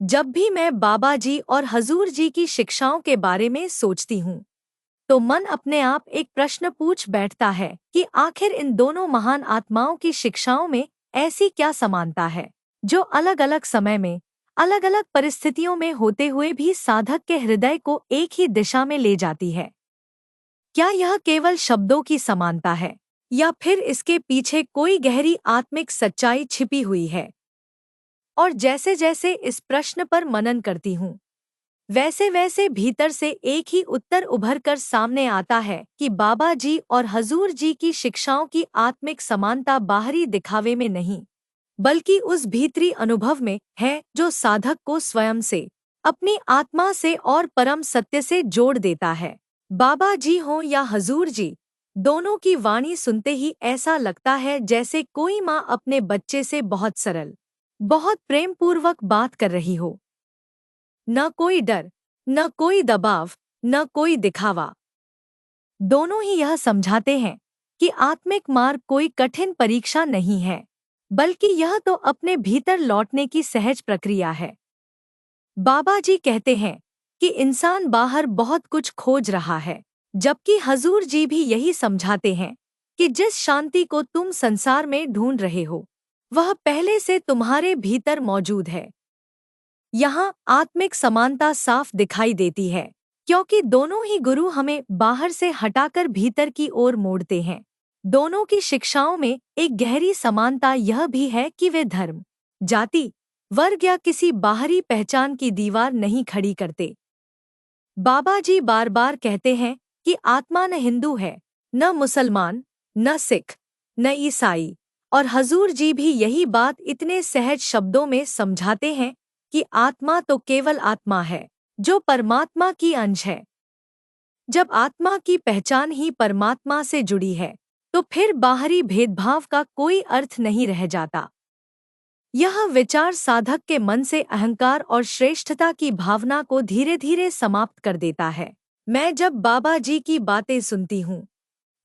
जब भी मैं बाबा जी और हजूर जी की शिक्षाओं के बारे में सोचती हूँ, तो मन अपने आप एक प्रश्न पूछ बैठता है कि आखिर इन दोनों महान आत्माओं की शिक्षाओं में ऐसी क्या समानता है, जो अलग अलग समय में, अलग अलग परिस्थितियों में होते हुए भी साधक के हृदय को एक ही दिशा में ले जाती है। क्या यह केवल शब्दों की समानता है, या फिर इसके पीछे कोई गहरी आत्मिक सच्चाई छिपी हुई है? और जैसे जैसे इस प्रश्न पर मनन करती हूँ, वैसे वैसे भीतर से एक ही उत्तर उभर कर सामने आता है कि बाबा जी और हजूर जी की शिक्षाओं की आत्मिक समानता बाहरी दिखावे में नहीं, बल्कि उस भीतरी अनुभव में है जो साधक को स्वयं से, अपनी आत्मा से और परम सत्य से जोड़ देता है। बाबा जी हों या हजूर जी, दोनों की वाणी सुनते ही ऐसा लगता है जैसे कोई माँ अपने बच्चे से बहुत सरल, बहुत प्रेम पूर्वक बात कर रही हो। न कोई डर, न कोई दबाव, न कोई दिखावा। दोनों ही यह समझाते हैं कि आत्मिक मार्ग कोई कठिन परीक्षा नहीं है, बल्कि यह तो अपने भीतर लौटने की सहज प्रक्रिया है। बाबा जी कहते हैं कि इंसान बाहर बहुत कुछ खोज रहा है, जबकि हजूर जी भी यही समझाते हैं कि जिस शांति को तुम संसार में ढूंढ रहे हो, वह पहले से तुम्हारे भीतर मौजूद है। यहाँ आत्मिक समानता साफ दिखाई देती है, क्योंकि दोनों ही गुरु हमें बाहर से हटाकर भीतर की ओर मोड़ते हैं। दोनों की शिक्षाओं में एक गहरी समानता यह भी है कि वे धर्म, जाति, वर्ग या किसी बाहरी पहचान की दीवार नहीं खड़ी करते। बाबा जी बार बार कहते हैं कि आत्मा न हिंदू है, न मुसलमान, न सिख, न ईसाई, और हजूर जी भी यही बात इतने सहज शब्दों में समझाते हैं कि आत्मा तो केवल आत्मा है, जो परमात्मा की अंश है। जब आत्मा की पहचान ही परमात्मा से जुड़ी है, तो फिर बाहरी भेदभाव का कोई अर्थ नहीं रह जाता। यह विचार साधक के मन से अहंकार और श्रेष्ठता की भावना को धीरे धीरे समाप्त कर देता है। मैं जब बाबा जी की बातें सुनती हूँ,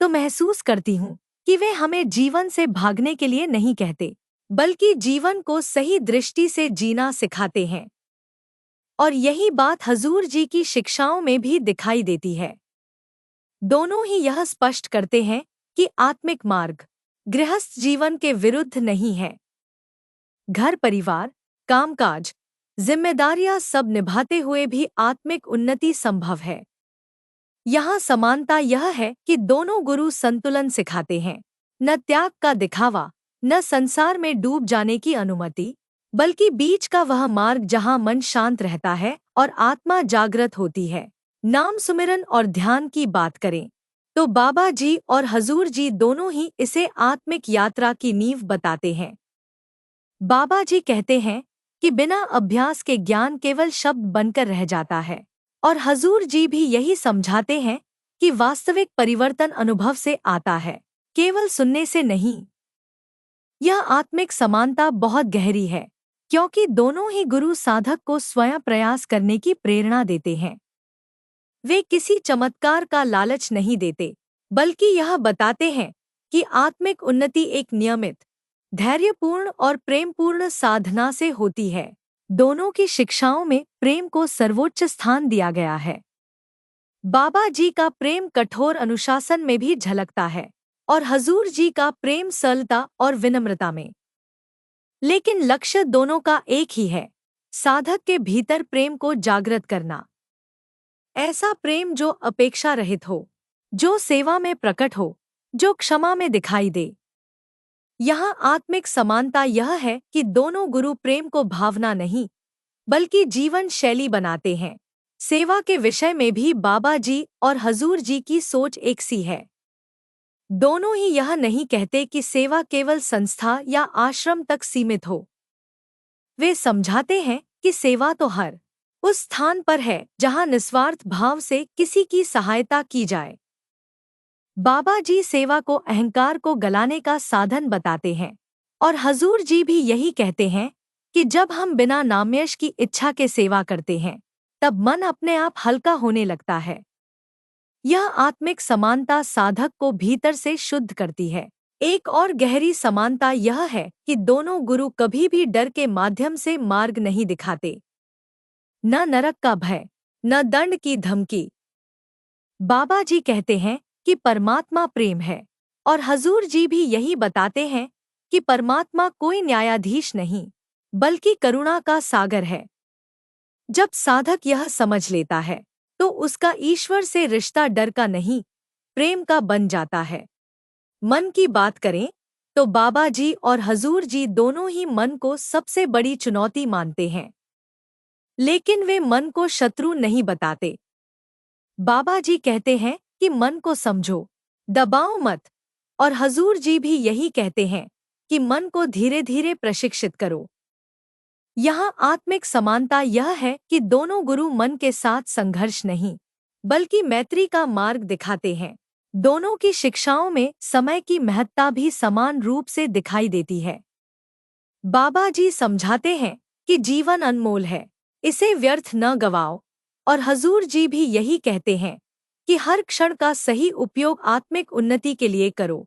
तो महसूस करती हूँ कि वे हमें जीवन से भागने के लिए नहीं कहते, बल्कि जीवन को सही दृष्टि से जीना सिखाते हैं। और यही बात हजूर जी की शिक्षाओं में भी दिखाई देती है। दोनों ही यह स्पष्ट करते हैं कि आत्मिक मार्ग गृहस्थ जीवन के विरुद्ध नहीं है। घर परिवार, कामकाज, जिम्मेदारियां सब निभाते हुए भी आत्मिक उन्नति संभव है। यहाँ समानता यह है कि दोनों गुरु संतुलन सिखाते हैं, न त्याग का दिखावा, न संसार में डूब जाने की अनुमति, बल्कि बीच का वह मार्ग जहाँ मन शांत रहता है और आत्मा जागृत होती है। नाम सुमिरन और ध्यान की बात करें तो बाबा जी और हजूर जी दोनों ही इसे आत्मिक यात्रा की नींव बताते हैं। बाबा जी कहते हैं कि बिना अभ्यास के ज्ञान केवल शब्द बनकर रह जाता है, और हजूर जी भी यही समझाते हैं कि वास्तविक परिवर्तन अनुभव से आता है, केवल सुनने से नहीं। यह आत्मिक समानता बहुत गहरी है, क्योंकि दोनों ही गुरु साधक को स्वयं प्रयास करने की प्रेरणा देते हैं। वे किसी चमत्कार का लालच नहीं देते, बल्कि यह बताते हैं कि आत्मिक उन्नति एक नियमित, धैर्यपूर्ण और प्रेमपूर्ण साधना से होती है। दोनों की शिक्षाओं में प्रेम को सर्वोच्च स्थान दिया गया है। बाबा जी का प्रेम कठोर अनुशासन में भी झलकता है, और हजूर जी का प्रेम सरलता और विनम्रता में। लेकिन लक्ष्य दोनों का एक ही है, साधक के भीतर प्रेम को जागृत करना। ऐसा प्रेम जो अपेक्षा रहित हो, जो सेवा में प्रकट हो, जो क्षमा में दिखाई दे। यहाँ आत्मिक समानता यह है कि दोनों गुरु प्रेम को भावना नहीं, बल्कि जीवन शैली बनाते हैं। सेवा के विषय में भी बाबा जी और हजूर जी की सोच एक सी है। दोनों ही यह नहीं कहते कि सेवा केवल संस्था या आश्रम तक सीमित हो। वे समझाते हैं कि सेवा तो हर उस स्थान पर है जहाँ निस्वार्थ भाव से किसी की सहायता की जाए। बाबा जी सेवा को अहंकार को गलाने का साधन बताते हैं, और हजूर जी भी यही कहते हैं कि जब हम बिना नामयश की इच्छा के सेवा करते हैं, तब मन अपने आप हल्का होने लगता है। यह आत्मिक समानता साधक को भीतर से शुद्ध करती है। एक और गहरी समानता यह है कि दोनों गुरु कभी भी डर के माध्यम से मार्ग नहीं दिखाते। न नरक का भय, न दंड की धमकी। बाबा जी कहते हैं कि परमात्मा प्रेम है, और हजूर जी भी यही बताते हैं कि परमात्मा कोई न्यायाधीश नहीं, बल्कि करुणा का सागर है। जब साधक यह समझ लेता है, तो उसका ईश्वर से रिश्ता डर का नहीं, प्रेम का बन जाता है। मन की बात करें तो बाबा जी और हजूर जी दोनों ही मन को सबसे बड़ी चुनौती मानते हैं, लेकिन वे मन को शत्रु नहीं बताते। बाबा जी कहते हैं कि मन को समझो, दबाओ मत, और हजूर जी भी यही कहते हैं कि मन को धीरे धीरे प्रशिक्षित करो। यहाँ आत्मिक समानता यह है कि दोनों गुरु मन के साथ संघर्ष नहीं, बल्कि मैत्री का मार्ग दिखाते हैं। दोनों की शिक्षाओं में समय की महत्ता भी समान रूप से दिखाई देती है। बाबा जी समझाते हैं कि जीवन अनमोल है, इसे व्यर्थ न गवाओ, और हजूर जी भी यही कहते हैं कि हर क्षण का सही उपयोग आत्मिक उन्नति के लिए करो।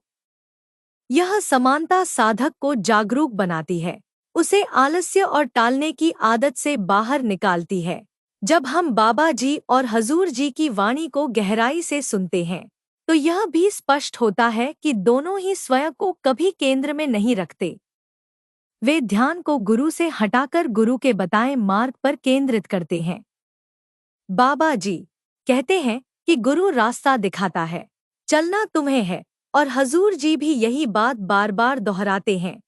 यह समानता साधक को जागरूक बनाती है, उसे आलस्य और टालने की आदत से बाहर निकालती है। जब हम बाबा जी और हजूर जी की वाणी को गहराई से सुनते हैं, तो यह भी स्पष्ट होता है कि दोनों ही स्वयं को कभी केंद्र में नहीं रखते। वे ध्यान को गुरु से हटाकर गुरु के बताए मार्ग पर केंद्रित करते हैं। बाबा जी कहते हैं कि गुरु रास्ता दिखाता है, चलना तुम्हें है, और हजूर जी भी यही बात बार बार दोहराते हैं।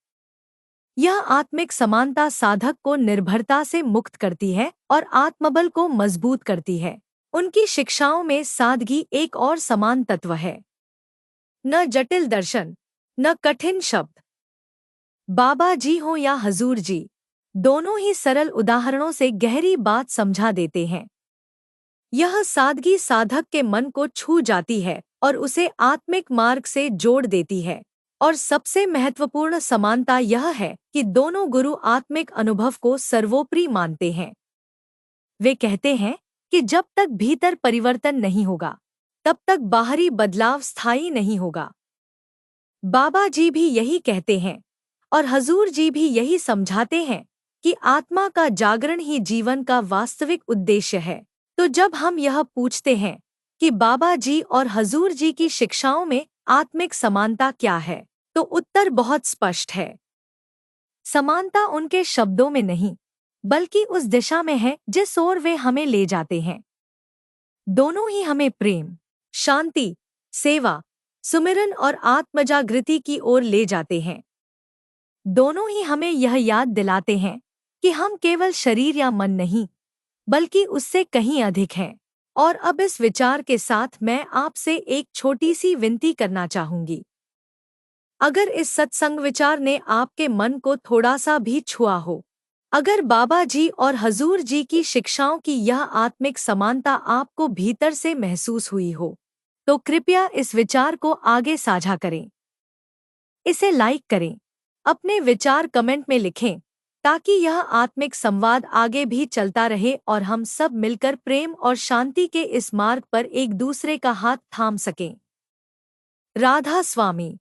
यह आत्मिक समानता साधक को निर्भरता से मुक्त करती है और आत्मबल को मजबूत करती है। उनकी शिक्षाओं में सादगी एक और समान तत्व है। न जटिल दर्शन, न कठिन शब्द। बाबा जी हो या हजूर जी, दोनों ही सरल उदाहरणों से गहरी बात समझा देते हैं। यह सादगी साधक के मन को छू जाती है और उसे आत्मिक मार्ग से जोड़ देती है। और सबसे महत्वपूर्ण समानता यह है कि दोनों गुरु आत्मिक अनुभव को सर्वोपरि मानते हैं। वे कहते हैं कि जब तक भीतर परिवर्तन नहीं होगा, तब तक बाहरी बदलाव स्थायी नहीं होगा। बाबा जी भी यही कहते हैं, और हजूर जी भी यही समझाते हैं कि आत्मा का जागरण ही जीवन का वास्तविक उद्देश्य है। तो जब हम यह पूछते हैं कि बाबा जी और हजूर जी की शिक्षाओं में आत्मिक समानता क्या है, तो उत्तर बहुत स्पष्ट है। समानता उनके शब्दों में नहीं, बल्कि उस दिशा में है जिस ओर वे हमें ले जाते हैं। दोनों ही हमें प्रेम, शांति, सेवा, सुमिरन और आत्मजागृति की ओर ले जाते हैं। दोनों ही हमें यह याद दिलाते हैं कि हम केवल शरीर या मन नहीं, बल्कि उससे कहीं अधिक हैं। और अब इस विचार के साथ मैं आपसे एक छोटी सी विनती करना चाहूंगी। अगर इस सत्संग विचार ने आपके मन को थोड़ा सा भी छुआ हो, अगर बाबा जी और हजूर जी की शिक्षाओं की यह आत्मिक समानता आपको भीतर से महसूस हुई हो, तो कृपया इस विचार को आगे साझा करें। इसे लाइक करें, अपने विचार कमेंट में लिखें, ताकि यह आत्मिक संवाद आगे भी चलता रहे और हम सब मिलकर प्रेम और शांति के इस मार्ग पर एक दूसरे का हाथ थाम सकें। राधा स्वामी।